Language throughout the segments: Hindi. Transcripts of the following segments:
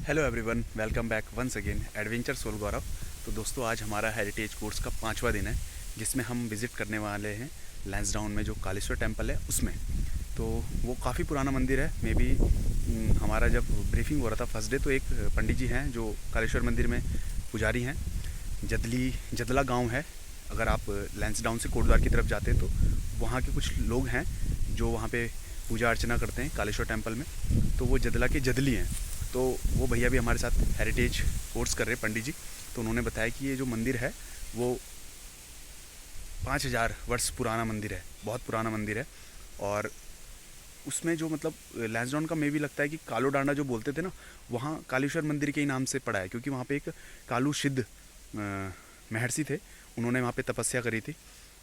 Hello everyone, welcome back once again adventure soul Gaurav. तो दोस्तों, आज हमारा हेरिटेज कोर्स का 5वां दिन है, जिसमें हम विज़िट करने वाले हैं लैंसडाउन में जो कालेश्वर टेम्पल है उसमें। तो वो काफ़ी पुराना मंदिर है। मे बी हमारा जब ब्रीफिंग हो रहा था फर्स्ट डे, तो एक पंडित जी हैं जो कालेश्वर मंदिर में पुजारी हैं। जदला गांव है। अगर आप लैंसडाउन से कोटद्वार की तरफ जाते हैं तो वहाँ के कुछ लोग हैं जो वहाँ पे पूजा अर्चना करते हैं कालेश्वर टेम्पल में। तो वो जदला के जदली हैं। तो वो भैया भी हमारे साथ हेरिटेज कोर्स कर रहे हैं, पंडित जी। तो उन्होंने बताया कि ये जो मंदिर है वो 5000 वर्ष पुराना मंदिर है, बहुत पुराना मंदिर है। और उसमें जो मतलब लैंसडाउन का मे भी लगता है कि कालो डांडा जो बोलते थे ना, वहाँ कालेश्वर मंदिर के ही नाम से पड़ा है, क्योंकि वहाँ पे एक कालू सिद्ध महर्षि थे। उन्होंने वहाँ पे तपस्या करी थी।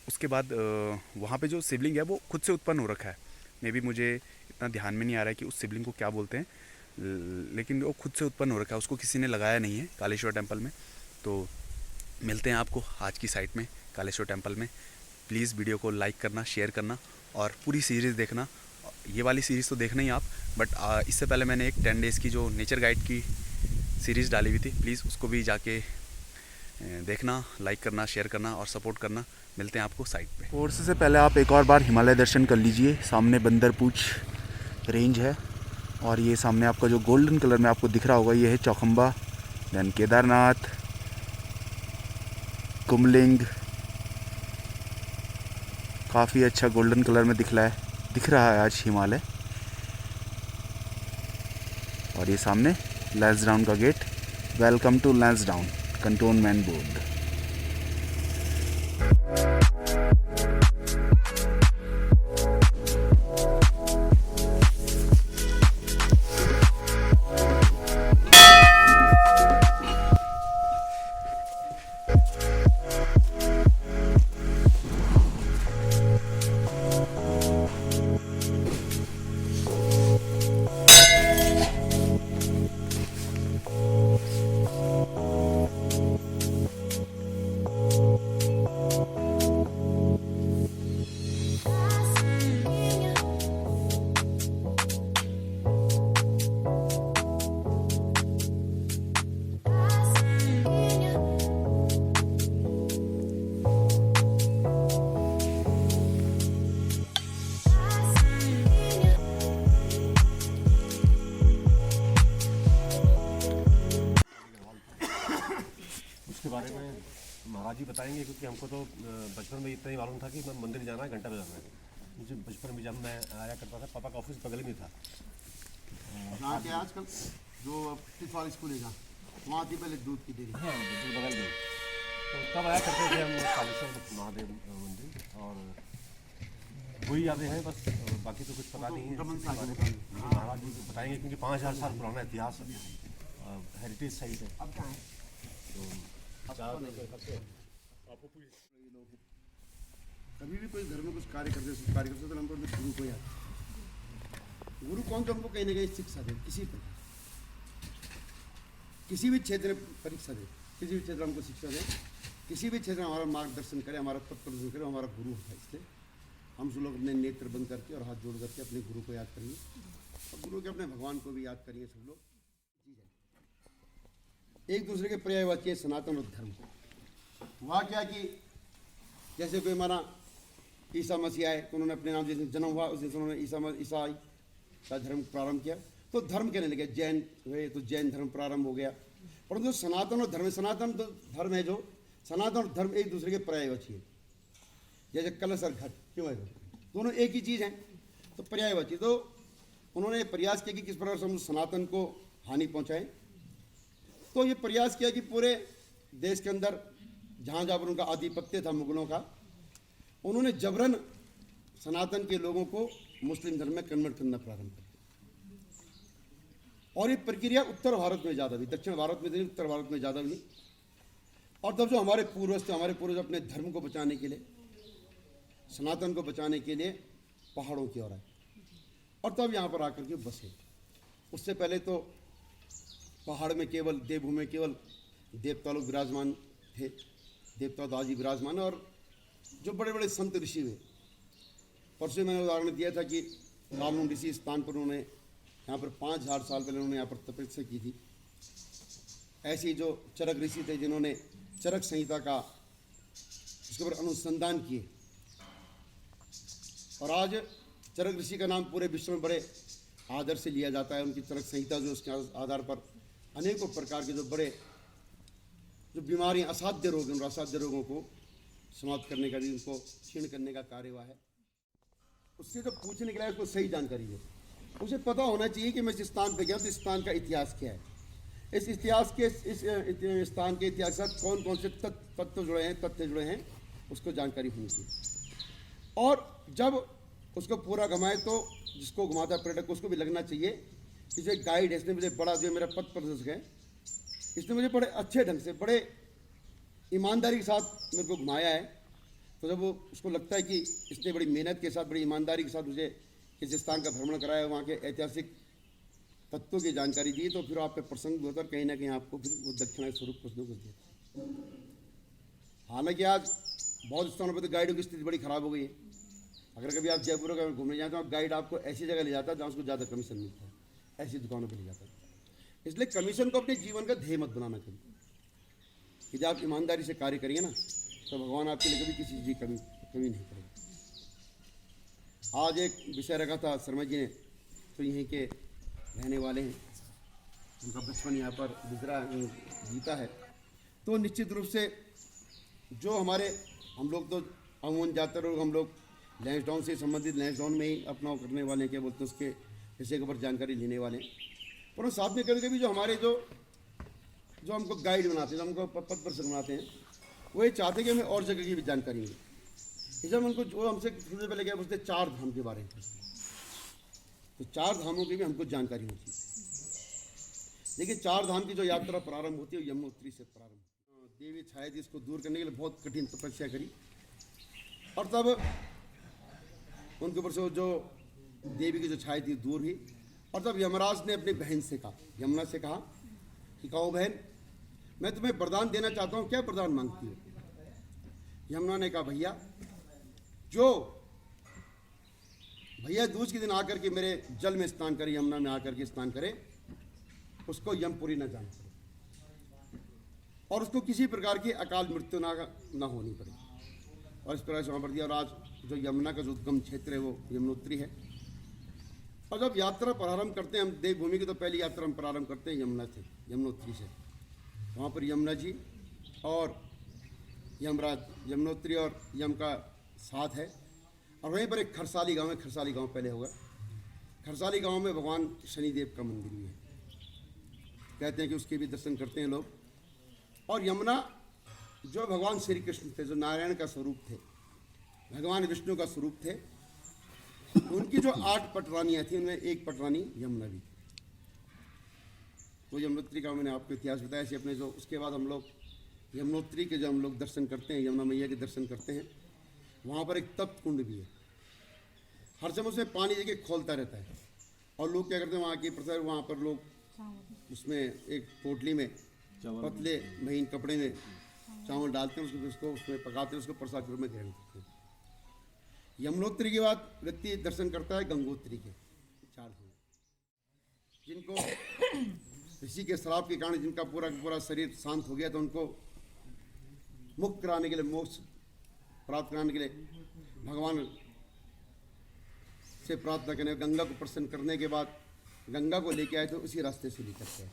उसके बाद वहाँ पे जो शिवलिंग है वो खुद से उत्पन्न हो रखा है। मे भी मुझे इतना ध्यान में नहीं आ रहा है कि उस शिवलिंग को क्या बोलते हैं, लेकिन वो खुद से उत्पन्न हो रखा है, उसको किसी ने लगाया नहीं है कालेश्वर टेम्पल में। तो मिलते हैं आपको आज की साइट में कालेश्वर टेम्पल में। प्लीज़ वीडियो को लाइक करना, शेयर करना और पूरी सीरीज़ देखना। ये वाली सीरीज़ तो देखना ही आप, बट इससे पहले मैंने एक 10 डेज़ की जो नेचर गाइड की सीरीज़ डाली हुई थी, प्लीज़ उसको भी जाके देखना, लाइक करना, शेयर करना और सपोर्ट करना। मिलते हैं आपको साइट पे। कोर्स से पहले आप एक और बार हिमालय दर्शन कर लीजिए। सामने बंदरपूछ रेंज है और ये सामने आपका जो गोल्डन कलर में आपको दिख रहा होगा ये है चौखंबा, देन केदारनाथ, कुमलिंग। काफ़ी अच्छा गोल्डन कलर में दिख रहा है आज हिमालय। और ये सामने लैंसडाउन का gate. Welcome to Lansdowne cantonment board. उसके बारे में महाराज जी बताएंगे, क्योंकि हमको तो बचपन में इतना ही मालूम था कि मैं मंदिर जाना है, घंटा बजाना है। मुझे बचपन में जब मैं आया करता था, पापा का ऑफिस बगल में था। जहाँ के आजकल जो तिफाल स्कूल है जहाँ, वहाँ थी पहले दूध की डेयरी। हाँ, बिल्कुल बगल में। तो तब आया करते थे हम कालेश्वर महादेव मंदिर, और वही यादें हैं बस, बाकी तो कुछ पता नहीं है। महाराज जी बताएंगे, क्योंकि 5000 साल पुराना इतिहास है, हेरिटेज साइट है। अब कहाँ है? कभी भी कोई घर में कुछ कार्य करते तो हमको गुरु को याद। गुरु कौन जो हमको कहीं ना कहीं शिक्षा दे, किसी भी क्षेत्र में परीक्षा दे, किसी भी क्षेत्र में हमको शिक्षा दे, किसी भी क्षेत्र में हमारा मार्गदर्शन करे, हमारा पथ प्रदर्शन करे, हमारा गुरु है। इसलिए हम सब लोग अपने नेत्र बंद करके और हाथ जोड़ करके अपने गुरु को याद करेंगे, और गुरु के अपने भगवान को भी याद करेंगे सब लोग। एक दूसरे के पर्यायवाची है सनातन और धर्म। वहाँ क्या कि जैसे कोई माना ईसा मसीह आए तो उन्होंने अपने नाम, जैसे जन्म हुआ उस दिन उन्होंने ईसाई का धर्म प्रारंभ किया, तो धर्म कहने लगे। जैन हुए तो जैन धर्म प्रारंभ हो गया। परंतु सनातन और धर्म, सनातन तो धर्म है जो, सनातन और धर्म एक दूसरे के पर्यायवाची है। जैसे कलश और घट क्यों है, दोनों एक ही चीज़ हैं, तो पर्यायवाची। तो उन्होंने प्रयास किया कि किस प्रकार से हम सनातन को हानि पहुँचाएँ। तो ये प्रयास किया कि पूरे देश के अंदर जहाँ जहाँ पर उनका आधिपत्य था मुगलों का, उन्होंने जबरन सनातन के लोगों को मुस्लिम धर्म में कन्वर्ट करना प्रारंभ कर दिया। और ये प्रक्रिया उत्तर भारत में ज़्यादा हुई, दक्षिण भारत में नहीं, उत्तर भारत में ज़्यादा हुई। और तब जो हमारे पूर्वज थे, हमारे पूर्वज अपने धर्म को बचाने के लिए, सनातन को बचाने के लिए पहाड़ों की ओर आए और तब यहाँ पर आकर के बसे। उससे पहले तो पहाड़ में केवल देवभूमि में केवल देवता लोग विराजमान थे, देवता तो आज ही विराजमान। और जो बड़े बड़े संत ऋषि हुए, परसों मैंने उदाहरण दिया था कि कालून ऋषि स्थान पर उन्होंने यहाँ पर 5000 साल पहले उन्होंने यहाँ पर तपस्या की थी। ऐसे ही जो चरक ऋषि थे जिन्होंने चरक संहिता का उसके ऊपर अनुसंधान किए। और आज चरक ऋषि का नाम पूरे विश्व में बड़े आदर से लिया जाता है। उनकी चरक संहिता जो उसके आधार पर अनेकों प्रकार के जो बड़े जो बीमारियां असाध्य रोग हैं, उन असाध्य रोगों को समाप्त करने का भी, उनको क्षीण करने का कार्य हुआ है। उससे जो पूछने के लिए उसको सही जानकारी है, उसे पता होना चाहिए कि मैं जिस स्थान पर गया तो इस स्थान का इतिहास क्या है, इस इतिहास के इस स्थान के इतिहास के साथ कौन कौन से तत्व जुड़े हैं, तथ्य जुड़े हैं, उसको जानकारी होनी चाहिए। और जब उसको पूरा घुमाए तो जिसको घुमाता है पर्यटक को उसको भी लगना चाहिए कि जो एक गाइड है, इसने मुझे बड़ा, जो मेरा पथ प्रदर्शक है, इसने मुझे बड़े अच्छे ढंग से, बड़े ईमानदारी के साथ मेरे को घुमाया है। तो जब वो उसको लगता है कि इसने बड़ी मेहनत के साथ, बड़ी ईमानदारी के साथ मुझे किसी स्थान का भ्रमण कराया, वहाँ के ऐतिहासिक तत्वों की जानकारी दी, तो फिर आप पे प्रसंग भी होता है, कहीं ना कहीं आपको फिर वो दक्षिणा स्वरूप कुछ न कुछ देता है। हालांकि आज बहुत स्थानों पर तो गाइडों की स्थिति बड़ी खराब हो गई है। अगर कभी आप जयपुर का घूमने जाते हो, गाइड आपको ऐसी जगह ले जाता है जहाँ उसको ज़्यादा कमीशन मिलता है, ऐसी दुकानों पर ले जाता है। इसलिए कमीशन को अपने जीवन का ध्येय मत बनाना कभी, कि जब आप ईमानदारी से कार्य करिए ना, तो भगवान आपके लिए कभी किसी चीज़ की कमी नहीं करेगा। आज एक विषय रखा था शर्मा जी ने, तो यहीं के रहने वाले हैं, उनका बचपन यहाँ पर गुजरा बीता है। तो निश्चित रूप से जो हमारे, हम लोग तो अमूमन ज़्यादातर लोग, हम लोग लैंसडाउन से संबंधित, लैंसडाउन में ही अपना करने वाले, क्या बोलते हैं, उसके विषय के ऊपर जानकारी लेने वाले हैं। पर साथ में कभी कभी जो हमारे जो हमको गाइड बनाते हैं, जो हमको पथ प्रदर्शक बनाते हैं, वो ये चाहते हैं कि हमें और जगह की भी जानकारी मिले। इसलिए उनको जो हमसे सबसे पहले क्या पूछते, 4 धाम के बारे में। तो 4 धामों की भी हमको जानकारी होती है। देखिए 4 धाम की जो यात्रा प्रारंभ होती है यमुनोत्री से प्रारंभ होती है। देवी छाया थी, इसको दूर करने के लिए बहुत कठिन तपस्या करी, और तब उनके ऊपर से जो देवी की जो छाया थी दूर हुई। और तब यमराज ने अपनी बहन से कहा, यमुना से कहा कि कहो बहन, मैं तुम्हें वरदान देना चाहता हूँ, क्या वरदान मांगती हो? यमुना ने कहा, भैया दूज के दिन आकर के मेरे जल में स्नान करे, यमुना में आकर के स्नान करे, उसको यमपुरी न जाना पड़े और उसको किसी प्रकार की अकाल मृत्यु ना होनी पड़े। और इस प्रकार से वहाँ पर दिया। और आज जो यमुना का जो उद्गम क्षेत्र है वो यमुनोत्री है। और जब यात्रा प्रारंभ करते हैं हम देवभूमि की, तो पहली यात्रा हम प्रारंभ करते हैं यमुना से, यमुनोत्री से। वहाँ पर यमुना जी और यमराज, यमुनोत्री और यम का साथ है। और वहीं पर एक खरसाली गांव है, खरसाली गांव पहले होगा। खरसाली गांव में भगवान शनिदेव का मंदिर भी है, कहते हैं कि उसके भी दर्शन करते हैं लोग। और यमुना जो भगवान श्री कृष्ण थे, जो नारायण का स्वरूप थे, भगवान विष्णु का स्वरूप थे, उनकी जो 8 पटरानियाँ थी, उनमें एक पटरानी यमुना भी थी। तो यमुनोत्री का मैंने आपको इतिहास बताया। ऐसे अपने जो उसके बाद हम लोग यमुनोत्री के जो हम लोग दर्शन करते हैं, यमुना मैया के दर्शन करते हैं, वहाँ पर एक तप्त कुंड भी है। हर समय उसमें पानी देखिए खोलता रहता है। और लोग क्या करते हैं, वहाँ की प्रथा, वहाँ पर लोग उसमें एक पोटली में पतले महीन कपड़े में चावल डालते हैं, उसको उसमें पकाते हैं, उसको प्रसाद के रूप में ग्रहण करते हैं। यमुनोत्री के बाद व्यक्ति दर्शन करता है गंगोत्री के 4 धाम, जिनको ऋषि के श्राप के कारण जिनका पूरा शरीर शांत हो गया, तो उनको मुक्त कराने के लिए, मोक्ष प्राप्त कराने के लिए भगवान से प्रार्थना करने, गंगा को प्रसन्न करने के बाद गंगा को लेके आए, तो उसी रास्ते से लेकर के आए।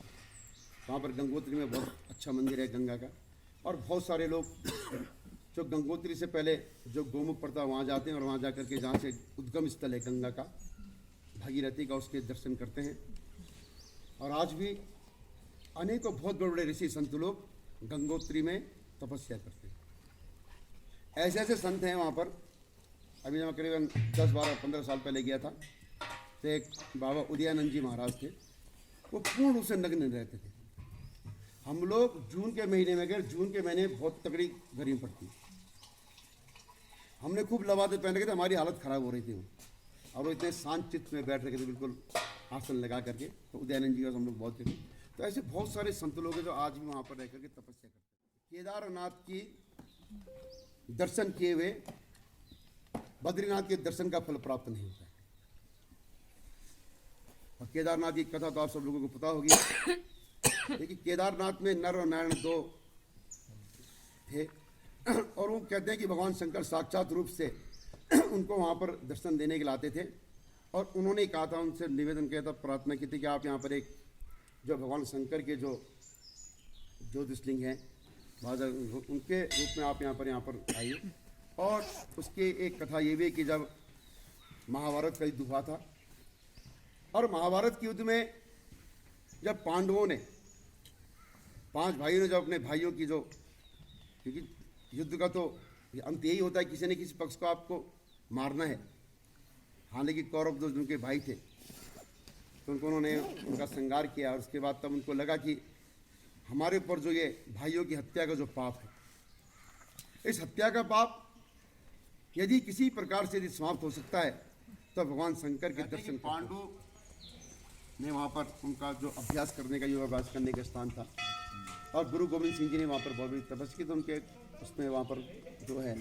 वहाँ पर गंगोत्री में बहुत अच्छा मंदिर है गंगा का। और बहुत सारे लोग जो गंगोत्री से पहले जो गोमुख पड़ता है वहाँ जाते हैं, और वहाँ जाकर के जहाँ से उद्गम स्थल है गंगा का, भागीरथी का, उसके दर्शन करते हैं। और आज भी अनेकों बहुत बड़े बड़े ऋषि संत लोग गंगोत्री में तपस्या करते हैं। ऐसे ऐसे संत हैं वहाँ पर। अभी मैं करीबन 10, 12, 15 साल पहले गया था, तो एक बाबा उदयानंद जी महाराज थे, वो पूर्ण रूप से नग्न रहते थे। हम लोग जून के महीने में गए, जून के महीने में बहुत तगड़ी गर्मी पड़ती, हमने खूब लबादे पहन रखे थे, हमारी हालत ख़राब हो रही थी। और वो इतने शांत चित्त में बैठ रखे थे, बिल्कुल आसन लगा करके। तो उदयानंद जी का हम लोग बहुत देखे। तो ऐसे बहुत सारे संत लोग हैं जो आज भी वहाँ पर रह करके तपस्या करते हैं। केदारनाथ की दर्शन किए हुए बद्रीनाथ के दर्शन का फल प्राप्त नहीं होता है। और केदारनाथ की कथा तो आप सब लोगों को पता होगी देखिए केदारनाथ में नर और नारायण दो थे और वो कहते हैं कि भगवान शंकर साक्षात रूप से उनको वहाँ पर दर्शन देने के लिए आते थे और उन्होंने कहा था, उनसे निवेदन किया था, प्रार्थना की थी कि आप यहाँ पर एक जो भगवान शंकर के जो ज्योतिषलिंग हैं उनके रूप में आप यहाँ पर आइए। और उसकी एक कथा ये भी है कि जब महाभारत का युद्ध हुआ था और महाभारत के युद्ध में जब पांडवों ने 5 भाइयों ने जब अपने भाइयों की जो, क्योंकि युद्ध का तो अंत यही होता है किसी न किसी पक्ष को आपको मारना है, हालांकि कौरव जो उनके भाई थे तो उन्होंने उनका संहार किया और उसके बाद तब उनको लगा कि हमारे ऊपर जो ये भाइयों की हत्या का जो पाप है, इस हत्या का पाप यदि किसी प्रकार से यदि समाप्त हो सकता है तो भगवान शंकर के दर्शन। पांडु ने वहाँ पर उनका जो अभ्यास करने का योगाभ्यास करने का स्थान था और गुरु गोविंद सिंह जी ने वहाँ पर बहुत बड़ी तपस्या की, तो उनके उसमें वहाँ पर जो है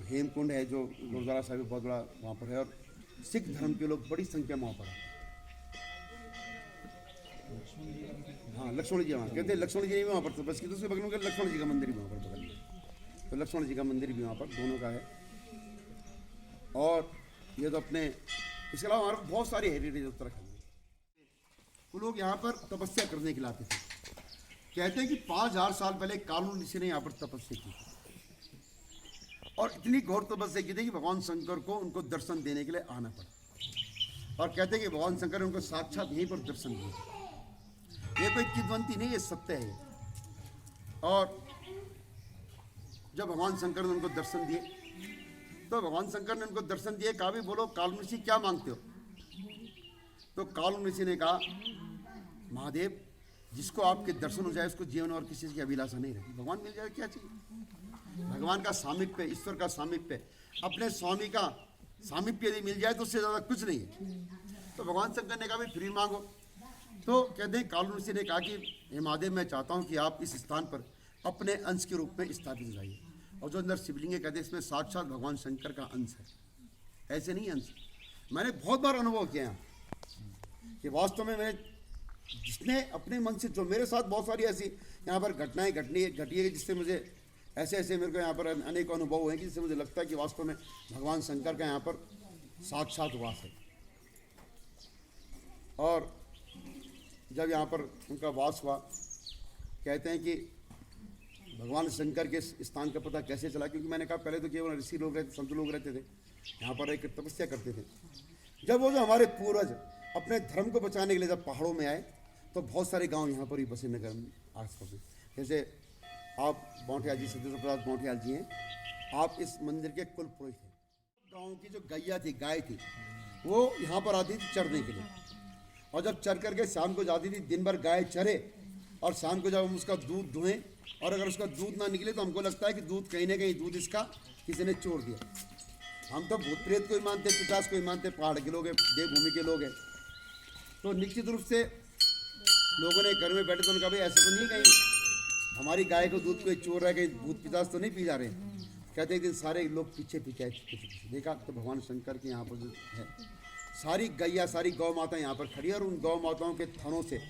हेमकुंड है जो गुरुद्वारा साहिब बहुत बड़ा वहाँ पर है और सिख धर्म के लोग बड़ी संख्या में वहाँ पर है। हाँ, लक्ष्मण जी वहाँ कहते हैं, लक्ष्मण जी ने भी वहाँ पर तपस्या की, तो उसके बगल में लक्ष्मण जी का मंदिर भी वहाँ पर बगल में, तो लक्ष्मण जी का मंदिर भी वहाँ पर दोनों का है। और ये तो अपने इसके अलावा हमारे बहुत सारी हेरिटेज उत्तराखंड में वो लोग यहाँ पर तपस्या करने के लिए आते थे। कहते हैं कि 5000 साल पहले कालू ऋषि ने यहाँ पर तपस्या की और इतनी घोर तपस्या की थी कि भगवान शंकर को उनको दर्शन देने के लिए आना पड़ा। और कहते हैं कि भगवान शंकर ने उनको साक्षात यहीं पर दर्शन दिए। ये कोई किद्वंती नहीं, ये सत्य है। और जब भगवान शंकर ने उनको दर्शन दिए तो भगवान शंकर ने उनको दर्शन दिए, कहा भी बोलो कालू ऋषि क्या मांगते हो? तो कालू ऋषि ने कहा, महादेव जिसको आपके दर्शन हो जाए उसको जीवन और किसी की अभिलाषा नहीं रहती, भगवान मिल जाए क्या चाहिए। भगवान का सामीप्य, ईश्वर का सामीप्य, अपने स्वामी का सामीप्य यदि मिल जाए तो उससे ज़्यादा कुछ नहीं है। तो भगवान शंकर ने कहा भी फ्री मांगो। तो कहते हैं कालू ऋषि ने कहा कि हे महादेव मैं चाहता हूँ कि आप इस स्थान पर अपने अंश के रूप में स्थापित हो जाइए। और जो अंदर शिवलिंग कहते हैं इसमें साक्षात भगवान शंकर का अंश है, ऐसे नहीं अंश। मैंने बहुत बार अनुभव किया यहाँ कि वास्तव में मैं जिसने अपने मन से, जो मेरे साथ बहुत सारी ऐसी यहाँ पर घटनाएं घटी है जिससे मुझे ऐसे मेरे को यहाँ पर अनेक अनुभव हुए कि जिससे मुझे लगता है कि वास्तव में भगवान शंकर का यहाँ पर साक्षात वास है। और जब यहाँ पर उनका वास हुआ, कहते हैं कि भगवान शंकर के स्थान का पता कैसे चला, क्योंकि मैंने कहा पहले तो केवल ऋषि लोग रहते, संत लोग रहते थे, यहाँ पर एक तपस्या करते थे। जब वो जो हमारे पूर्वज अपने धर्म को बचाने के लिए जब पहाड़ों में आए तो बहुत सारे गांव यहाँ पर ही बसे नगर आस पास। जैसे आप बौंठियाल जी, सत्येंद्र प्रसाद बौंठियाल जी हैं, आप इस मंदिर के कुल पुरोहित हैं। गाँव की जो गैया थी, गाय थी, वो यहाँ पर आती थी चरने के लिए और जब चर करके शाम को जाती थी, दिन भर गाय चरे और शाम को जब हम उसका दूध दुहें और अगर उसका दूध ना निकले तो हमको लगता है कि दूध कहीं ना कहीं दूध इसका किसी ने चोर दिया। हम तो भूत प्रेत को ही मानते, पिशाच को ही मानते, पहाड़ के लोग हैं, देवभूमि के लोग हैं। तो निश्चित रूप से लोगों ने घर में बैठे तो उनका भाई ऐसा तो नहीं कहीं हमारी गाय को दूध कोई चोर है, कहीं भूत पिशाच तो नहीं पी जा रहे हैं। कहते एक दिन सारे लोग पीछे आए, देखा तो भगवान शंकर के यहाँ पर जो है सारी गैया, सारी गौ माता यहाँ पर खड़ी है और उन गौ माताओं के थनों से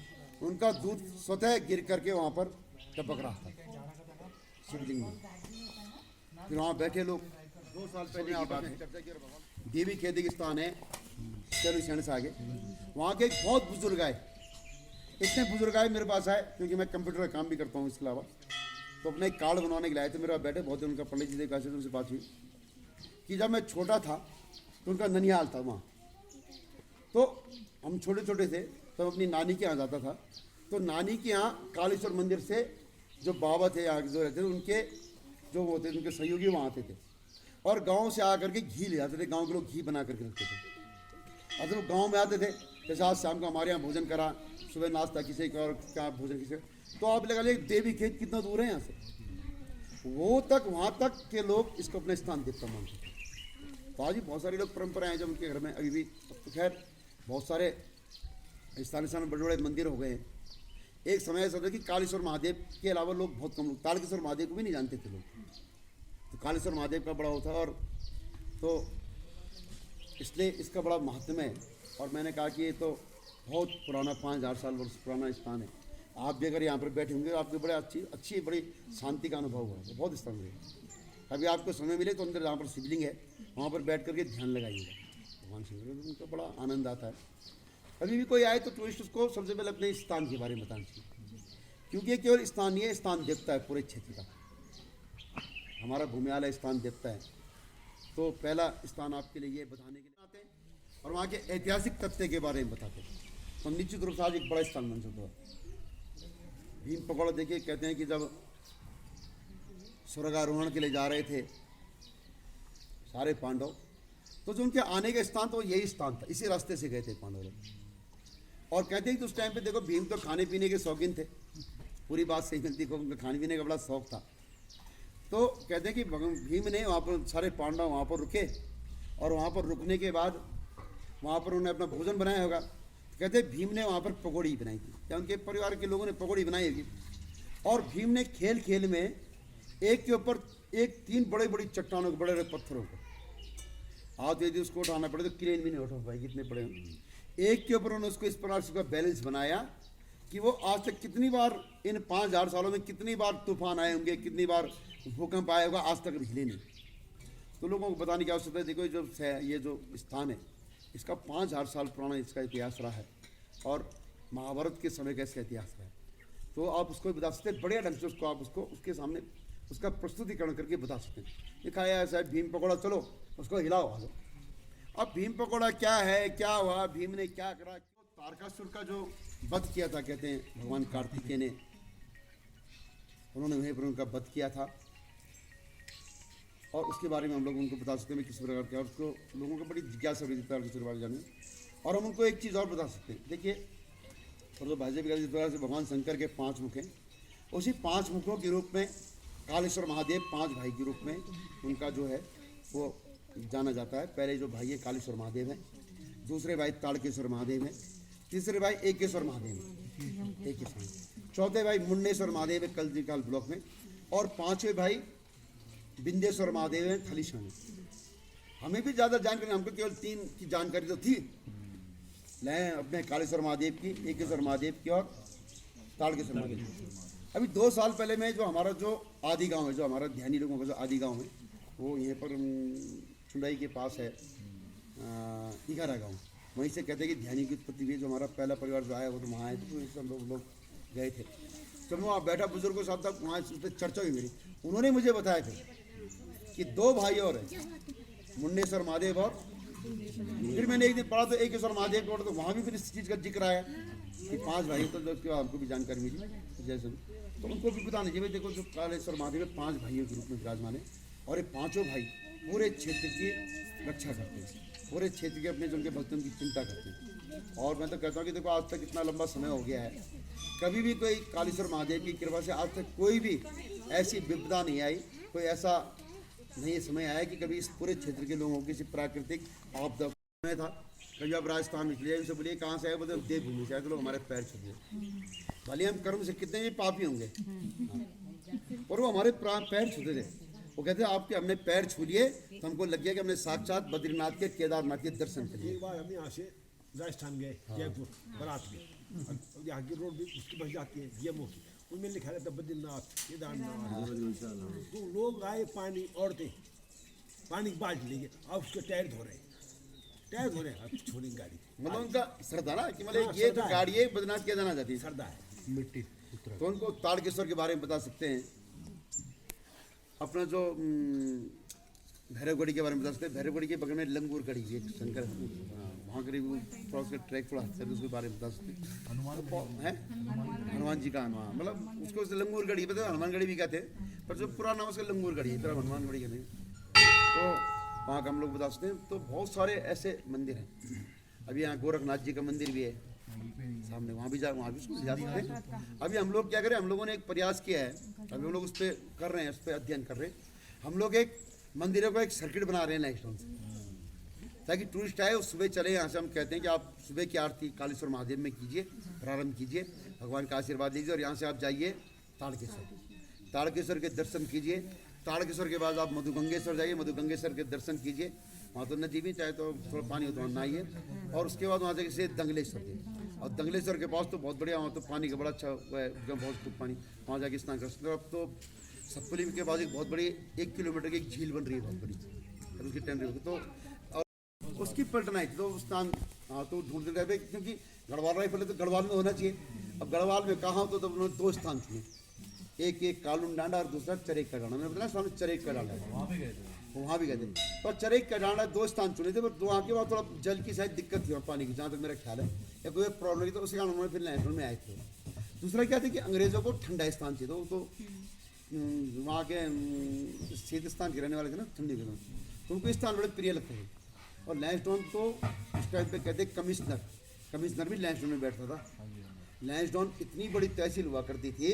उनका दूध स्वतः गिर करके वहाँ पर टपक रहा था शिवलिंग में। फिर वहाँ बैठे लोग 2 साल पहले की बात है, देवी खेती के स्थान है चलो से आगे, वहाँ के एक बहुत बुजुर्ग आए, इतने बुजुर्ग आए मेरे पास आए क्योंकि मैं कंप्यूटर का काम भी करता हूँ इसके अलावा। तो अपना एक कार्ड बनवाने के लिए आए थे, मेरे पास बैठे बहुत दिन। उनका पंडित जी से उनसे बात हुई कि जब मैं छोटा था तो उनका ननिहाल था वहाँ, तो हम छोटे छोटे थे तब अपनी नानी के यहाँ जाता था। तो नानी के यहाँ कालेश्वर मंदिर से जो बाबा थे यहाँ जो रहते थे, उनके जो होते थे उनके सहयोगी वहाँ आते थे और गाँव से आकर के घी ले जाते थे। गाँव के लोग घी बना करके रखते थे। अब लोग गाँव में आते थे, जैसे आज शाम को हमारे यहाँ भोजन करा, सुबह नाश्ता किसी का और क्या भोजन किसी का, तो आप लगा ले देवी खेत कितना दूर है यहाँ से, वो तक वहाँ तक के लोग इसको अपने स्थान देवता मानते थे। तो आज भी बहुत सारे लोग परंपराएं जब उनके घर में अभी भी, तो खैर बहुत सारे स्थान बड़े बड़े मंदिर हो गए हैं। एक समय ऐसा था कि कालेश्वर महादेव के अलावा लोग बहुत कम लोग तारकेश्वर महादेव को भी नहीं जानते थे लोग, तो कालेश्वर महादेव का बड़ा होता और तो इसलिए इसका बड़ा महत्व है। और मैंने कहा कि ये तो बहुत पुराना 5000 साल वर्ष पुराना स्थान है। आप भी अगर यहाँ पर बैठे होंगे आपको बड़े अच्छी बड़ी शांति का अनुभव हुआ है, बहुत स्थान है। कभी आपको समय मिले तो अंदर जहाँ पर शिवलिंग है वहाँ पर बैठ करके ध्यान लगाइएगा, भगवान शिव उनको बड़ा आनंद आता है। कभी भी कोई आए तो टूरिस्ट उसको सबसे पहले अपने स्थान के बारे में बताना चाहिए, क्योंकि ये केवल स्थान नहीं है, स्थान देवता है पूरे क्षेत्र का। हमारा भूमियालय स्थान देवता है, तो पहला स्थान आपके लिए ये बताने के लिए आते हैं और वहाँ के ऐतिहासिक तथ्य के बारे में बताते हैं। तो निश्चित रूप से आज एक बड़ा स्थान बन सकता है। भीम पकौड़ा देखिए, कहते हैं कि जब स्वर्गारोहण के लिए जा रहे थे सारे पांडव, तो जो उनके आने का स्थान तो यही स्थान था, इसी रास्ते से गए थे पांडव लोग। और कहते हैं कि उस टाइम पे देखो भीम तो खाने पीने के शौकीन थे, पूरी बात सही मिलती को उनका खाने पीने का बड़ा शौक था। तो कहते हैं कि भीम ने वहाँ पर सारे पांडव वहाँ पर रुके और वहाँ पर रुकने के बाद वहाँ पर उन्होंने अपना भोजन बनाया होगा। कहते हैं भीम ने वहाँ पर पकौड़ी बनाई थी, या उनके परिवार के लोगों ने पकौड़ी बनाई होगी। और भीम ने खेल खेल में एक के ऊपर एक 3 बड़े बड़ी चट्टानों को, बड़े बड़े पत्थरों को, हाथ यदि उसको उठाना पड़े तो क्रेन भी नहीं उठा पाएगी, इतने बड़े एक के ऊपर उन्होंने उसको इस प्रकार से बैलेंस बनाया कि वो आज तक कितनी बार इन 5000 सालों में कितनी बार तूफान आए होंगे, कितनी बार भूकंप आया होगा, आज तक हिले नहीं। तो लोगों को बताने की आवश्यकता है। देखो जब ये जो स्थान है इसका 5000 साल पुराना इसका इतिहास रहा है और महाभारत के समय का इसका इतिहास रहा है। तो आप उसको बता सकते हैं बढ़िया ढंग से, उसको आप उसको उसके सामने उसका प्रस्तुतिकरण करके बता सकते हैं। दिखाया है साहब भीम पकौड़ा, चलो उसको हिलाओ आ जाओ। अब भीम पकौड़ा क्या है, क्या हुआ, भीम ने क्या करा। तारकासुर का जो वध किया था, कहते हैं भगवान कार्तिकेय ने, उन्होंने वहीं पर उनका वध किया था और उसके बारे में हम लोग उनको बता सकते हैं किस प्रकार क्या, उसको लोगों को बड़ी जिज्ञासा भी देता है तारकासुर के बारे में जानने। और हम उनको एक चीज़ और बता सकते हैं, देखिए और जो भाजपा जिस प्रकार से भगवान शंकर के 5 मुख हैं, उसी 5 मुखों के रूप में कालेश्वर महादेव 5 भाई के रूप में उनका जो है वो जाना जाता है। पहले जो भाई है कालेश्वर महादेव हैं, दूसरे भाई ताड़केश्वर महादेव हैं, तीसरे भाई एकेश्वर महादेव हैं, एकेश्वर, चौथे भाई मुंडेश्वर महादेव है कलजीकाल ब्लॉक में, और 5वें भाई बिंदेश्वर महादेव हैं थलीशा में। हमें भी ज़्यादा जानकारी, हमको केवल 3 की जानकारी तो थी, लें अपने कालेश्वर महादेव की, एकेश्वर महादेव की और ताड़केश्वर महादेव की। अभी 2 साल पहले में जो हमारा जो आदि गांव है, जो हमारा ध्यानी लोगों का जो आदि गांव है, वो यहाँ पर चुंडाई के पास है, इगारा गांव, वहीं से कहते हैं कि ध्यानी की उत्पत्ति हुई। जो हमारा पहला परिवार जो आया वो तो वहाँ आए थे, तो सब लोग गए थे। जब मैं वहाँ बैठा बुजुर्गों के साथ था, वहाँ उस पर चर्चा हुई मेरी, उन्होंने मुझे बताया फिर कि 2 भाई और हैं, मुंडेश्वर महादेव और फिर मैंने एक दिन पढ़ा तो एकेश्वर महादेव को, तो वहाँ भी फिर इस चीज़ का जिक्र आया कि 5 भाई, तो उसके बाद हमको भी जानकारी मिली जैसे, तो उनको भी बताना चाहिए। देखो जो कालेश्वर महादेव 5 भाइयों के रूप में विराजमान है और ये 5 भाई पूरे क्षेत्र की रक्षा करते हैं, पूरे क्षेत्र के अपने जो उनके भक्तों की चिंता करते हैं। और मैं तो कहता हूँ कि देखो आज तक इतना लंबा समय हो गया है, कभी भी कोई कालेश्वर महादेव की कृपा से आज तक कोई भी ऐसी विपदा नहीं आई, कोई ऐसा नहीं समय आया कि कभी इस पूरे क्षेत्र के लोगों को किसी प्राकृतिक आपदा में था। कभी आप राजस्थान में चलिए, उनसे बोलिए कहाँ से आए, बोलते देवभूमि से आए, तो लोग हमारे पैर छू दिए, भले हम कर्म से कितने भी पापी होंगे, और वो हमारे पैर छूते थे। वो कहते हैं आपके हमने पैर छू लिए तो हमको लग गया कि हमने साक्षात बद्रीनाथ के केदारनाथ के दर्शन कर लिए। एक बार हम यहाँ से राजस्थान गए, जयपुर बारात में, और यहाँ की रोड भी उसकी बस जाती है ये मुख्य, उनमें लिखा रहता बद्रीनाथ केदारनाथ। तो लोग आए, पानी औरतें पानी की बाल्टी लेंगे, अब उसके टायर धो रहे हैं, अब छोड़ेंगे गाड़ी। मतलब उनका श्रद्धा ना कि मतलब ये जो गाड़ी है बद्रीनाथ केदारनाथ जाती है, श्रद्धा है मिट्टी। तो उनको ताड़केश्वर के बारे में बता सकते हैं, अपना जो भैरवगढ़ी के बारे में बता सकते हैं। भैरवगढ़ी के बगल में लंगूर गढ़ी एक शंकर, वहाँ करीब थोड़ा उसका ट्रैक थोड़ा है, उसके बारे में बता सकते हैं। हनुमान जी का हनुमान, मतलब उसको लंगूर गढ़ी बताओ, हनुमान गढ़ी भी कहते हैं, पर जो पूरा नाम उसका लंगूर गढ़ी है, तरह हनुमान गढ़ी कहते हैं। तो वहाँ का हम लोग बता सकते हैं। तो बहुत सारे ऐसे मंदिर हैं। अभी यहाँ गोरखनाथ जी का मंदिर भी है सामने, वहाँ भी उसको जा सकते हैं। अभी हम लोग क्या करें, हम लोगों ने एक प्रयास किया है, अभी हम लोग उस पर कर रहे हैं, उस पर अध्ययन कर रहे हैं। हम लोग एक मंदिरों का एक सर्किट बना रहे हैं लाइमस्टोन से, ताकि टूरिस्ट आए और सुबह चले। यहाँ से हम कहते हैं कि आप सुबह की आरती कालेश्वर महादेव में कीजिए, प्रारंभ कीजिए, भगवान का आशीर्वाद लीजिए, और यहाँ से आप जाइए ताड़केश्वर के दर्शन कीजिए। ताड़केश्वर के बाद आप मधुगंगेश्वर जाइए, मधुगंगेश्वर के दर्शन कीजिए, वहाँ तो नदी भी चाहे तो थोड़ा पानी हो तो नहाइए, और उसके बाद वहाँ से दंगलेश्वर और दंगलेश्वर के पास तो बहुत बढ़िया, वहाँ तो पानी का बड़ा अच्छा वो है, एकदम बहुत खूब पानी, वहाँ जाके स्नान कर सकते हो। अब तो सतपुली के पास एक बहुत बड़ी 1 किलोमीटर की एक झील बन रही है बहुत बड़ी, और उसकी टेंडर होगी तो और उसकी पलटना है तो स्नान, हाँ तो ढूंढते रहते क्योंकि गढ़वाल राइफल है तो गढ़वाल में होना चाहिए। अब गढ़वाल में कहाँ तो तब उन्होंने 2 स्थान चुने, एक कालून डांडा और दूसरा चरेक का डांडा। मैंने बताया सामने चरेक का डांडा, वहाँ भी गए थे। तो चरेक का डांडा 2 स्थान चुने थे, पर वहाँ के बाद थोड़ा जल की शायद दिक्कत थी और पानी की, जहाँ तक मेरा ख्याल है, या कोई प्रॉब्लम थी, तो उसके कारण उन्होंने फिर लैंडफॉल में आए थे। दूसरा क्या था कि अंग्रेज़ों को ठंडा स्थान चाहिए, तो वहाँ के शीत स्थान के रहने वाले थे ना, ठंडी के, तो उनको स्थान बड़े प्रिय लगते थे। और लैंसडाउन तो उस टाइम पे कहते कमिश्नर भी लैंसडाउन में बैठता था। लैंसडाउन इतनी बड़ी तहसील हुआ करती थी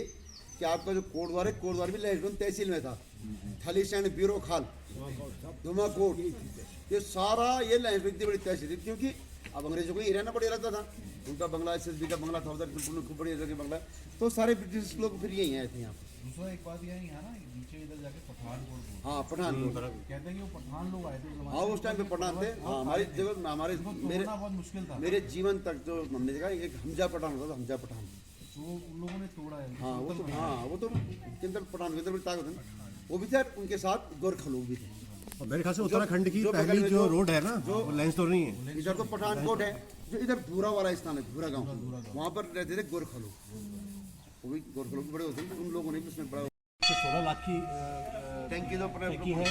कि आपका जो कोटद्वार है, कोटद्वार भी लैंसडाउन तहसील में था। थलीसैंड, बीरो खाल, धुमाकोट, ये सारा ये लैंसडाउन इतनी बड़ी तहसील थी, क्योंकि अब अंग्रेजों को ही रहना बढ़िया लगता था। उनका बंगला SSB का बंगला था उधर, खूब बढ़िया जगह बंगला, तो सारे ब्रिटिश लोग फिर यही आए थे यहाँ। दूसरा एक बात यह है यहाँ ना नीचे इधर जाके पठानकोट बोलते हाँ पठानकोट, कहते हैं कि वो पठान लोग आए थे उस जमाने हाँ उस टाइम पे पठान थे। हाँ हमारी जगह, हमारे में, मेरे तोड़ना बहुत मुश्किल था, मेरे जीवन तक जो हमने देखा एक हमजा पठान होता था, हमजा पठान। तो उन लोगों ने तोड़ा है। हाँ वो तो केंद्र पठान के अंदर बड़ी ताकत है ना, वो भी थे, उनके साथ गोरखा लोग भी थे। और मेरे ख्याल से उत्तराखंड की जो पहली बगल में जो जो- रोड है ना, वो लैंसडोर नहीं है। इधर तो पठानकोट है, जो इधर भूरा वाला स्थान है, भूरा गांव, वहाँ पर रहते थे गोरखा लोग, वो भी गोरखा लोग भी बड़े होते थे, उन लोगों ने भी उसमें बड़ा 16 लाख की टैंकी तो टंकी है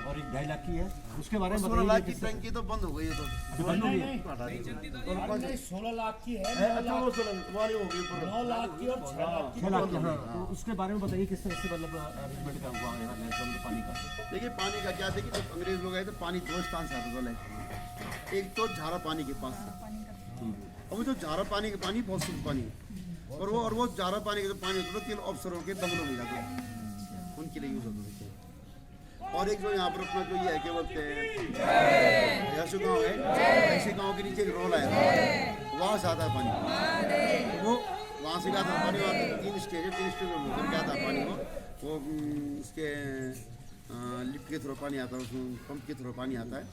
और 1.5 लाख की है, उसके बारे में 16 लाख की बताइए। टंकी तो बंद हो गई है, तो बंद हो गई है। 16 लाख की है, अच्छा वो 16 वाली हो गई ऊपर। 9 लाख की और 6 लाख की। 6 लाख की, हाँ। तो उसके बारे में बताइए किस तरह से मतलब अरेंजमेंट का हुआ है लैंसडोर में पानी का। देखिए पानी का क्या था कि जब अंग्रेज लोग आए तो पानी 2 स्थान से आता था लैंड, एक तो झारा पानी के पास से, और वो जो झारा पानी का पानी बहुत शुद्ध पानी है, और वो झारा पानी का जो पानी होता था तीन अफसरों के बंगलों में जाता था, उनके लिए यूज होता था। और एक जो यहाँ पर अपना जो ये है क्या बोलते हैं यशु गाँव है, ऐसे गाँव के नीचे एक रोल आया था, वहाँ से आता है पानी, वो वहाँ से भी आता है पानी, वहाँ पे 3 स्टेज है, 3 स्टेज होकर के आता है पानी, वो उसके लिफ्ट के थ्रू पानी आता है, उसमें पंप के थ्रू पानी आता है,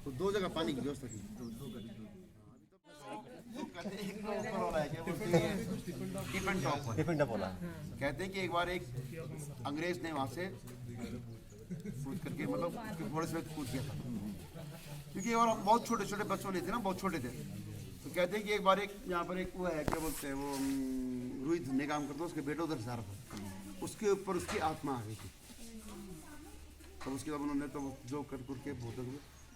तो 2 जगह पानी की व्यवस्था की। डिपेंड बोला कहते हैं कि एक बार एक अंग्रेज ने वहाँ से कूद करके, मतलब घोड़े से कूद किया था, क्योंकि और बहुत छोटे छोटे बच्चों ने थे ना, बहुत छोटे थे, तो कहते हैं कि एक बार एक यहाँ पर एक वो है क्या बोलते हैं वो रुई धुनने काम करता, उसके बेटा उधर जा रहा था, उसके ऊपर उसकी आत्मा आ गई थी, तब उसके बाद उन्होंने तो जो कर के भूत,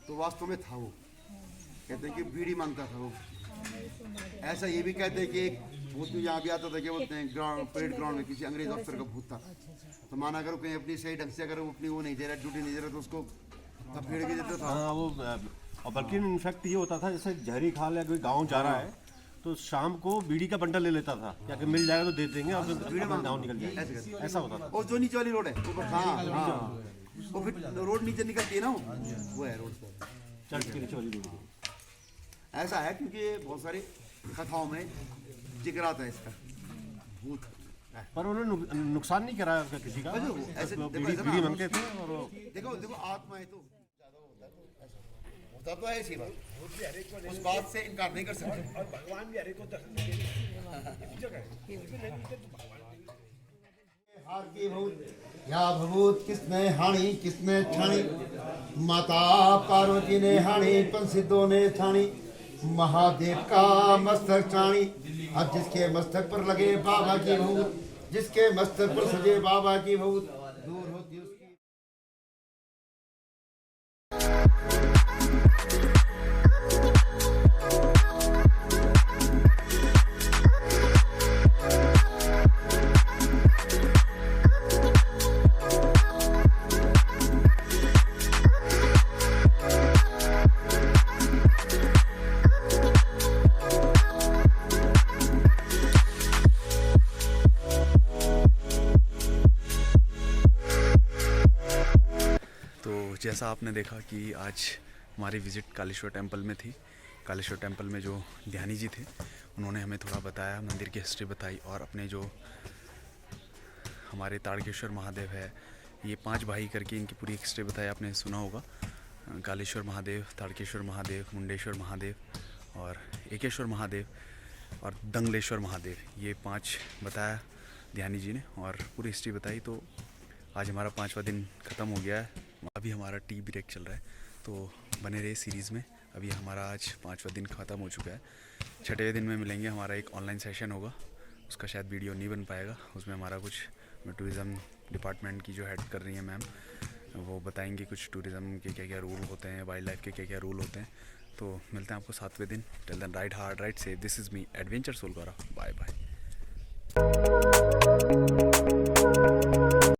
तो वास्तव में था वो, कहते हैं कि बीड़ी मांगता था वो। ऐसा ये भी कहते हैं कि एक भूत भी यहाँ भी आता था, क्या बोलते हैं ग्राउंड, परेड ग्राउंड में किसी अंग्रेज अफसर का भूत था, तो माना अगर कहीं अपनी सही ढंग से अगर वो अपनी वो नहीं दे रहा, ड्यूटी नहीं दे रहा, तो उसको थपेड़ भी देता था। हाँ वो, और बल्कि इनफैक्ट ये होता था जैसे जहरी खाल या कोई गाँव जा रहा है तो शाम को बीड़ी का बंडल ले लेता था, या कि मिल जाएगा तो दे देंगे और फिर गाँव निकल जाएगा, ऐसा होता था। और जो नीचे वाली रोड है ऊपर, हाँ वो फिर रोड नीचे निकलती है ना, वो है रोड पर, चर्च के नीचे वाली रोड। ऐसा है क्योंकि बहुत सारी कथाओं में जिक्र आता है इसका, भूत है। पर उन्होंने नुकसान नहीं कराया उसका किसी का, ऐसे देखो, बीड़ी ऐसा बीड़ी ना, मांगते थे और वो देखो आत्मा है तो ज्यादा होता तो है ऐसी बात, उस बात से इनकार नहीं कर सकते। और भगवान भी हरे को या भभूत किसने हाणी किसने ठाणी, माता पार्वती ने हाणी, पंसिद्धों ने ठाणी, महादेव का मस्तक छाणी। अब जिसके मस्तक पर लगे बाबा की भूत, जिसके मस्तक पर सजे बाबा की भूत, दूर होती उसकी। जैसा आपने देखा कि आज हमारी विज़िट कालेश्वर टेंपल में थी। कालेश्वर टेंपल में जो ध्यानी जी थे उन्होंने हमें थोड़ा बताया, मंदिर की हिस्ट्री बताई, और अपने जो हमारे ताड़केश्वर महादेव है, ये 5 भाई करके इनकी पूरी हिस्ट्री बताई, आपने सुना होगा। कालेश्वर महादेव, ताड़केश्वर महादेव, मुंडेश्वर महादेव और एकेश्वर महादेव और दंगलेश्वर महादेव, ये 5 बताया ध्यानी जी ने और पूरी हिस्ट्री बताई। तो आज हमारा 5वां दिन ख़त्म हो गया है। अभी हमारा टी ब्रेक चल रहा है, तो बने रहे सीरीज़ में। अभी हमारा आज 5वां दिन ख़त्म हो चुका है। 6वें दिन में मिलेंगे, हमारा एक ऑनलाइन सेशन होगा, उसका शायद वीडियो नहीं बन पाएगा। उसमें हमारा कुछ टूरिज़्म डिपार्टमेंट की जो हेड कर रही हैं मैम, वो बताएंगे कुछ टूरिज़्म के क्या क्या रूल होते हैं, वाइल्ड लाइफ के क्या क्या रूल होते हैं। तो मिलते हैं आपको 7वें दिन। Till then ride hard, ride safe. This is me adventure सोलगोरा। Bye bye.